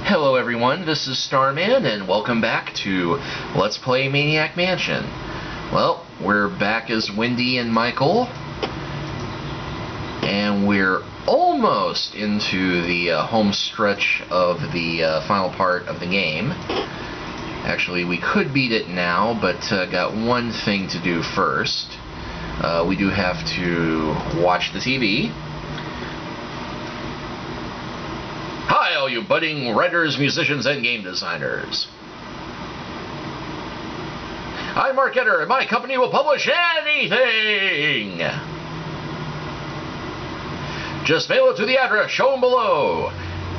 Hello everyone, this is Starman, and welcome back to Let's Play Maniac Mansion. Well, we're back as Wendy and Michael, and we're almost into the home stretch of the final part of the game. Actually, we could beat it now, but got one thing to do first. We do have to watch the TV. Hi, all you budding writers, musicians, and game designers. I'm Mark Etter, and my company will publish anything! Just mail it to the address shown below.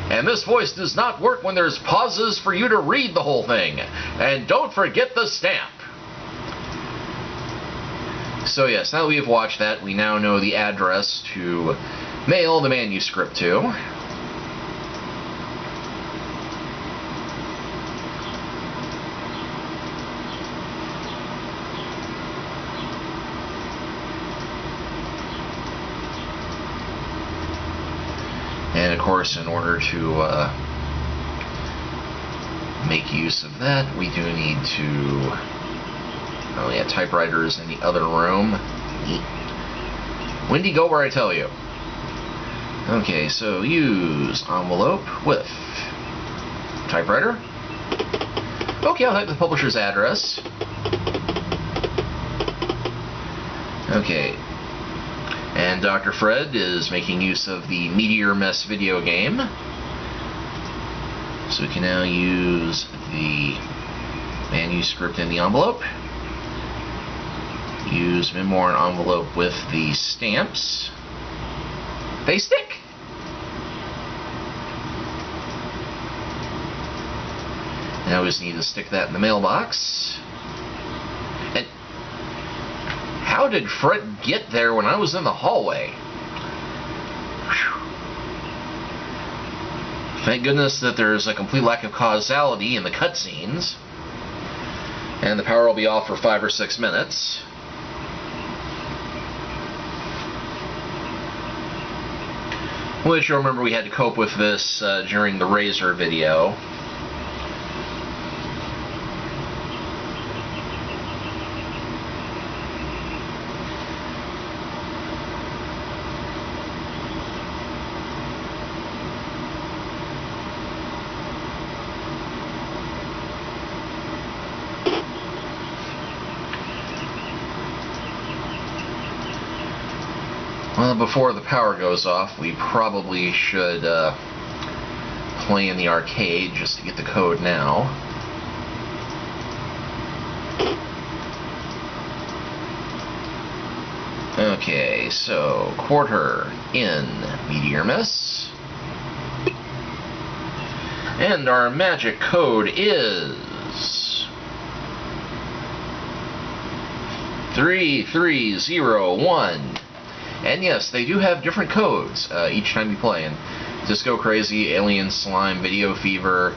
And this voice does not work when there's pauses for you to read the whole thing. And don't forget the stamp. So yes, now that we've watched that, we now know the address to mail the manuscript to. And of course, in order to make use of that, we do need to... Oh yeah, typewriters in the other room. Wendy, go where I tell you. Okay, so use envelope with typewriter. Okay, I'll type the publisher's address. Okay. And Dr. Fred is making use of the Meteor Mess video game. So we can now use the manuscript in the envelope. Use memoir and envelope with the stamps. They stick! Now we just need to stick that in the mailbox. And how did Fred get there when I was in the hallway? Whew. Thank goodness that there's a complete lack of causality in the cutscenes. And the power will be off for 5 or 6 minutes. Which you'll remember we had to cope with this during the Razor video. Well, before the power goes off, we probably should play in the arcade just to get the code now. Okay, so quarter in Meteor Mess. And our magic code is 3301. And yes, they do have different codes each time you play. And Disco Crazy, Alien Slime, Video Fever,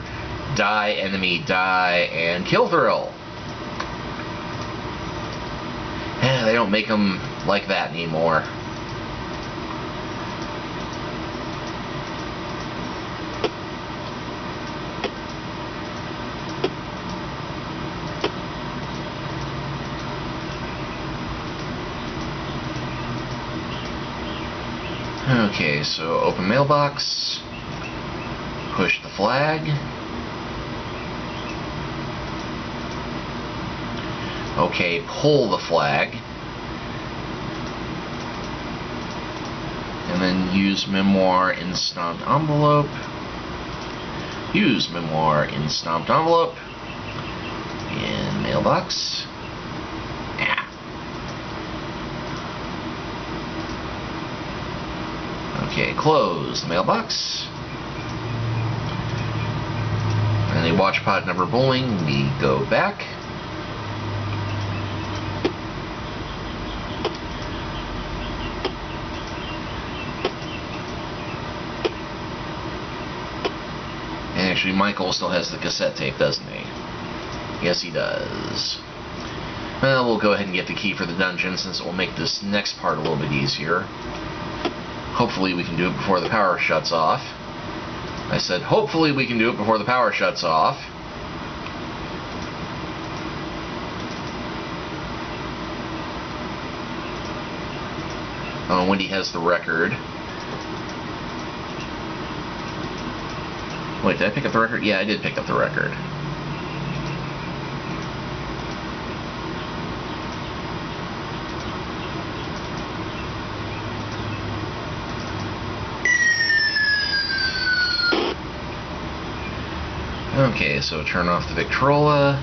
Die, Enemy, Die, and Kill Thrill. They don't make them like that anymore. Okay, so open mailbox, push the flag. Okay, pull the flag. And then use memoir in stamped envelope. Use memoir in stamped envelope. In mailbox. Okay, close the mailbox. And a watch pod number bowling, we go back. And actually, Michael still has the cassette tape, doesn't he? Yes, he does. Well, we'll go ahead and get the key for the dungeon, since it will make this next part a little bit easier. Hopefully we can do it before the power shuts off. I said, hopefully we can do it before the power shuts off. Oh, Wendy has the record. Wait, did I pick up the record? Yeah, I did pick up the record. Okay, so turn off the Victrola,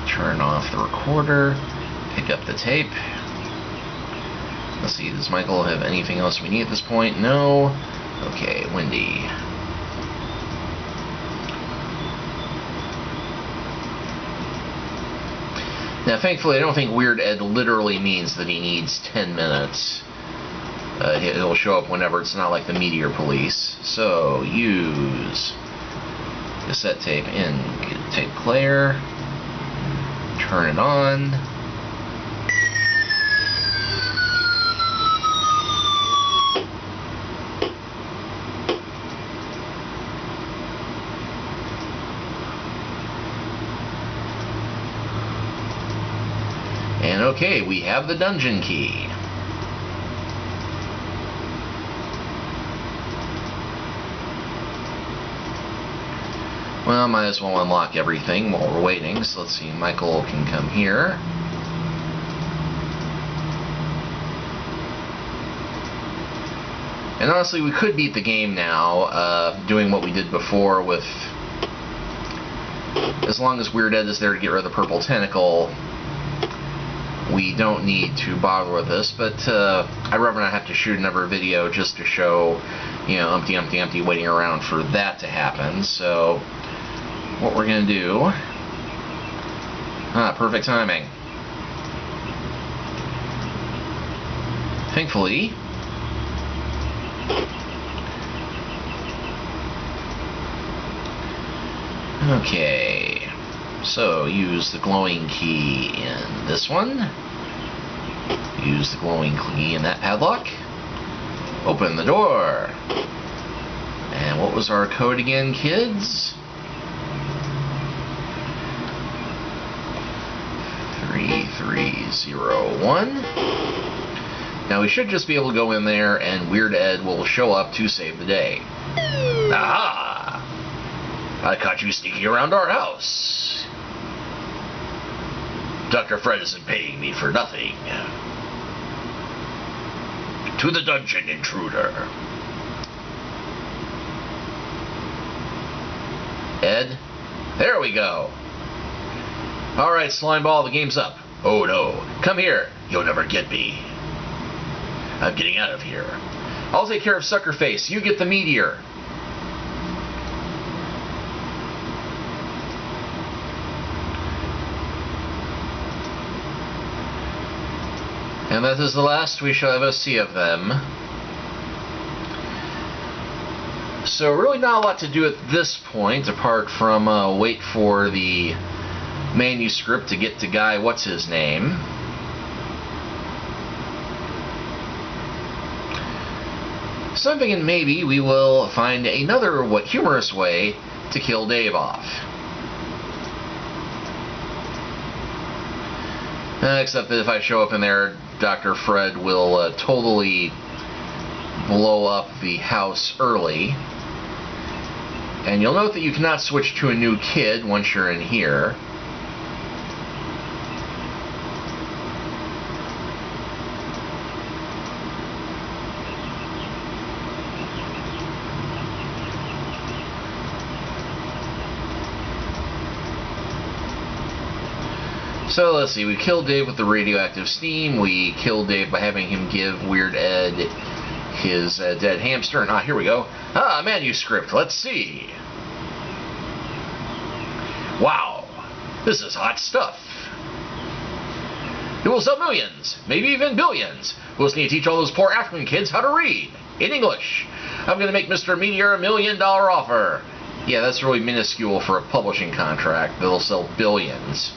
turn off the recorder, pick up the tape. Let's see, does Michael have anything else we need at this point? No. Okay, Wendy. Now, thankfully, I don't think Weird Ed literally means that he needs 10 minutes. He'll show up whenever. It's not like the Meteor Police. So, use cassette tape in tape player. Turn it on. And okay, we have the dungeon key. Well, might as well unlock everything while we're waiting. So let's see, Michael can come here. And honestly, we could beat the game now, doing what we did before with... As long as Weird Ed is there to get rid of the purple tentacle, we don't need to bother with this, but I'd rather not have to shoot another video just to show, you know, Umpty waiting around for that to happen. So, what we're going to do... perfect timing. Thankfully... Okay, so use the glowing key in this one. Use the glowing key in that padlock. Open the door. And what was our code again, kids? 3301. Now we should just be able to go in there and Weird Ed will show up to save the day. Aha! I caught you sneaking around our house. Dr. Fred isn't paying me for nothing. To the dungeon, intruder. Ed? There we go. Alright, Slimeball, the game's up. Oh no. Come here. You'll never get me. I'm getting out of here. I'll take care of Suckerface. You get the meteor. And that is the last we shall ever see of them. So really not a lot to do at this point, apart from wait for the manuscript to get to Guy What's-His-Name. So I'm thinking maybe we will find another, humorous way to kill Dave off. Except that if I show up in there, Dr. Fred will totally blow up the house early. And you'll note that you cannot switch to a new kid once you're in here. So let's see, we killed Dave with the radioactive steam, we killed Dave by having him give Weird Ed his dead hamster, and here we go. Manuscript, let's see. Wow, this is hot stuff. It will sell millions, maybe even billions. We'll just need to teach all those poor African kids how to read, in English. I'm going to make Mr. Meteor $1 million offer. Yeah, that's really minuscule for a publishing contract that'll sell billions.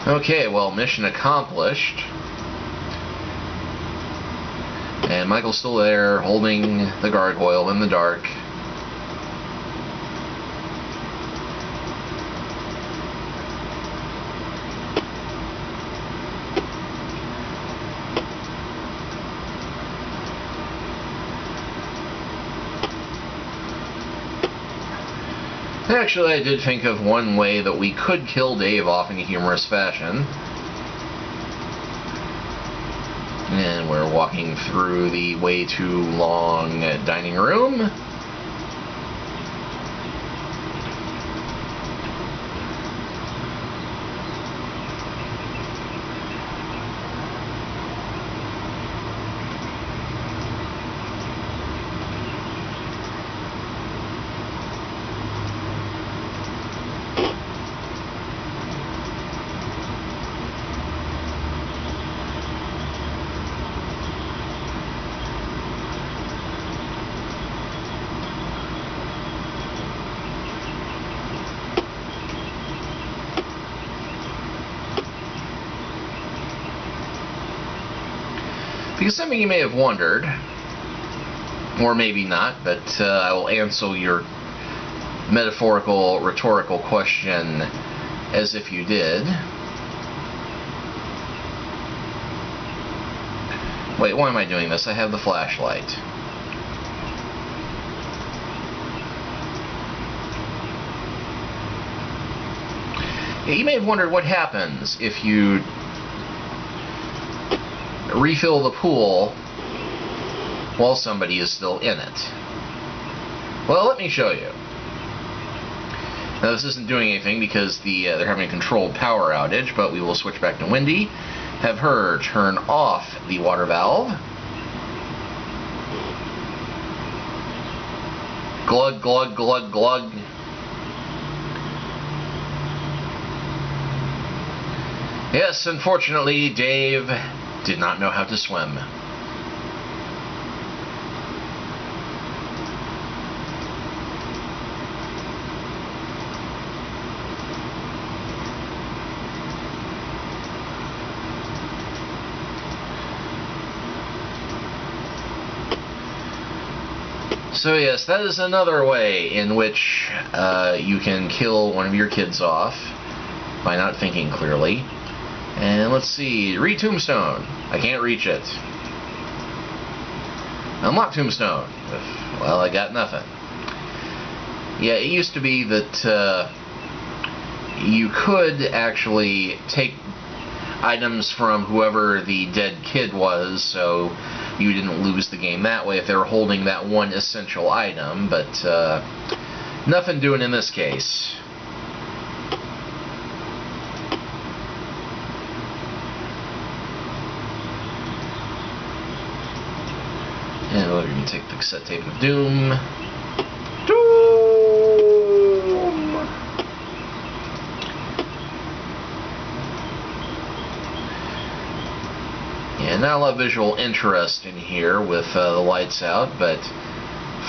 Okay, well, mission accomplished. And Michael's still there, holding the gargoyle in the dark. Actually, I did think of one way that we could kill Dave off in a humorous fashion. And we're walking through the way too long dining room. Because something you may have wondered, or maybe not, but I will answer your metaphorical, rhetorical question as if you did. Wait, why am I doing this? I have the flashlight. Yeah, you may have wondered what happens if you refill the pool while somebody is still in it. Well, let me show you. Now, this isn't doing anything because they're having a controlled power outage, but we will switch back to Wendy, have her turn off the water valve. Glug, glug, glug, glug. Yes, unfortunately, Dave did not know how to swim. So yes, that is another way in which you can kill one of your kids off by not thinking clearly. And let's see, read Tombstone. I can't reach it. Unlock Tombstone. Well, I got nothing. Yeah, it used to be that you could actually take items from whoever the dead kid was, so you didn't lose the game that way if they were holding that one essential item, but nothing doing in this case. And we're going to take the cassette tape of Doom. Doom! Yeah, not a lot of visual interest in here with the lights out, but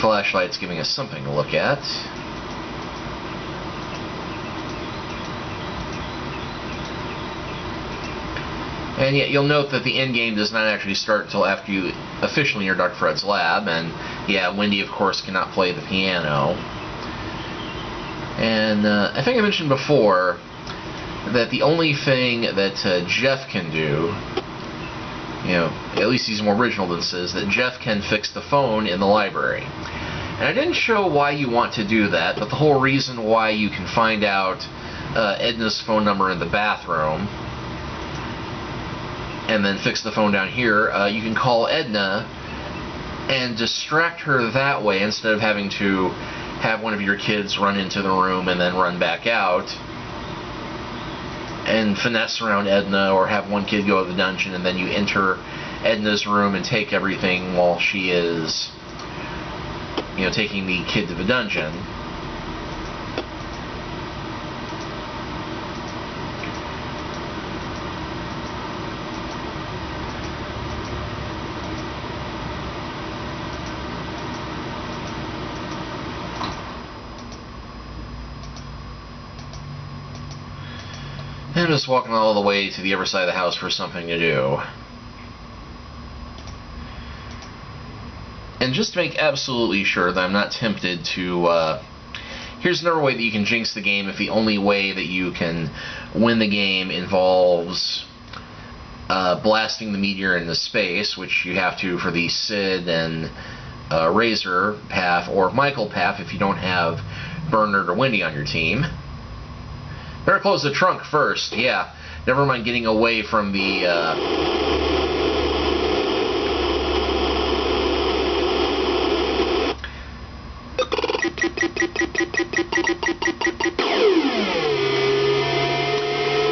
flashlight's giving us something to look at. And yet you'll note that the end game does not actually start until after you officially enter Dr. Fred's lab, and yeah, Wendy of course cannot play the piano. And I think I mentioned before that the only thing that Jeff can do, you know, at least he's more original than this is, that Jeff can fix the phone in the library. And I didn't show why you want to do that, but the whole reason why you can find out Edna's phone number in the bathroom and then fix the phone down here, you can call Edna and distract her that way instead of having to have one of your kids run into the room and then run back out and finesse around Edna, or have one kid go to the dungeon and then you enter Edna's room and take everything while she is, you know, taking the kid to the dungeon. And I'm just walking all the way to the other side of the house for something to do. and just to make absolutely sure that I'm not tempted to, here's another way that you can jinx the game if the only way that you can win the game involves blasting the meteor into space, which you have to for the Sid and Razor path, or Michael path if you don't have Bernard or Wendy on your team. Better close the trunk first, yeah. Never mind getting away from the...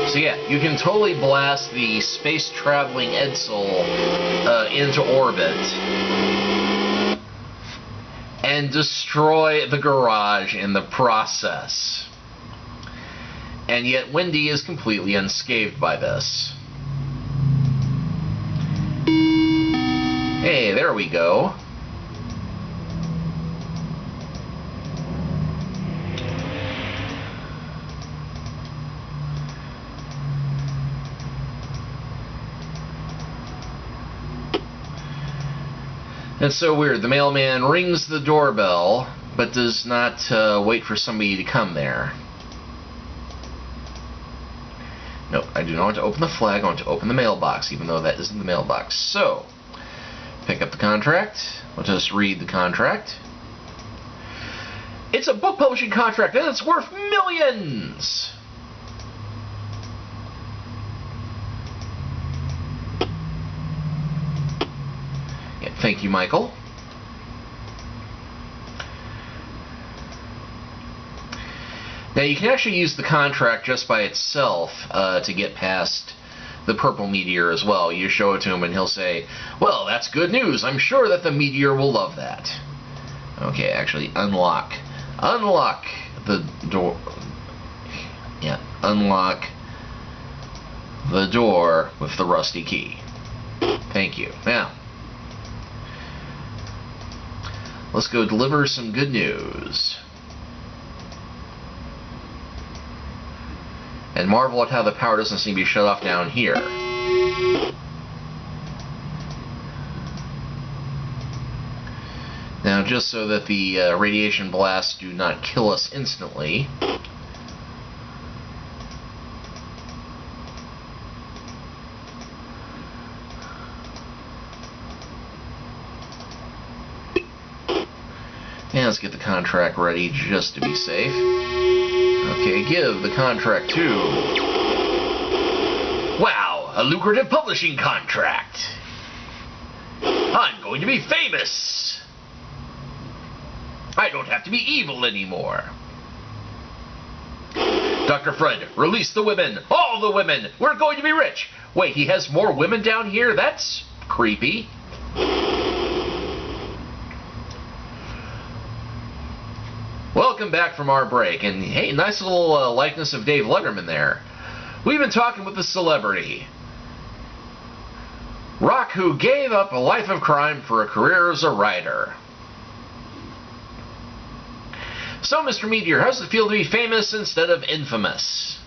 So yeah, you can totally blast the space-traveling Edsel into orbit and destroy the garage in the process. And yet Wendy is completely unscathed by this. Hey, there we go. It's so weird. The mailman rings the doorbell, but does not wait for somebody to come there. Nope, I do not want to open the flag. I want to open the mailbox, even though that isn't the mailbox. So, pick up the contract. Let us read the contract. It's a book publishing contract, and it's worth millions! Yeah, thank you, Michael. Now, you can actually use the contract just by itself to get past the purple meteor as well. You show it to him and he'll say, well, that's good news. I'm sure that the meteor will love that. Okay, actually, unlock. Unlock the door. Yeah, unlock the door with the rusty key. Thank you. Now, let's go deliver some good news. And marvel at how the power doesn't seem to be shut off down here. Now, just so that the radiation blasts do not kill us instantly, and let's get the contract ready just to be safe. Okay, give the contract to... Wow, a lucrative publishing contract! I'm going to be famous! I don't have to be evil anymore. Dr. Fred, release the women! All the women! We're going to be rich! Wait, he has more women down here? That's creepy. Welcome back from our break, and hey, nice little likeness of Dave Letterman there. We've been talking with a celebrity. Rock, who gave up a life of crime for a career as a writer. So, Mr. Meteor, how does it feel to be famous instead of infamous?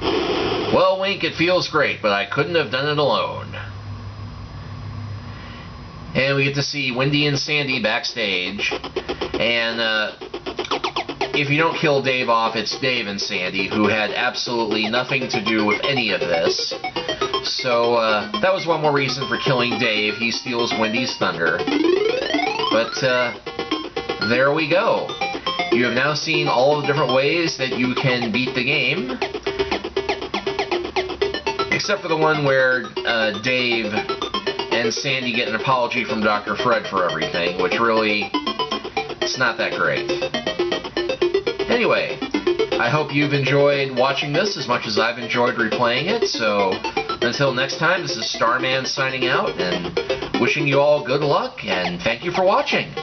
Well, Wink, it feels great, but I couldn't have done it alone. And we get to see Wendy and Sandy backstage. And if you don't kill Dave off, it's Dave and Sandy, who had absolutely nothing to do with any of this. So that was one more reason for killing Dave. He steals Wendy's thunder. But there we go. You have now seen all of the different ways that you can beat the game. Except for the one where Dave and Sandy get an apology from Dr. Fred for everything, which really, it's not that great. Anyway, I hope you've enjoyed watching this as much as I've enjoyed replaying it, so until next time, this is Starman signing out, and wishing you all good luck, and thank you for watching.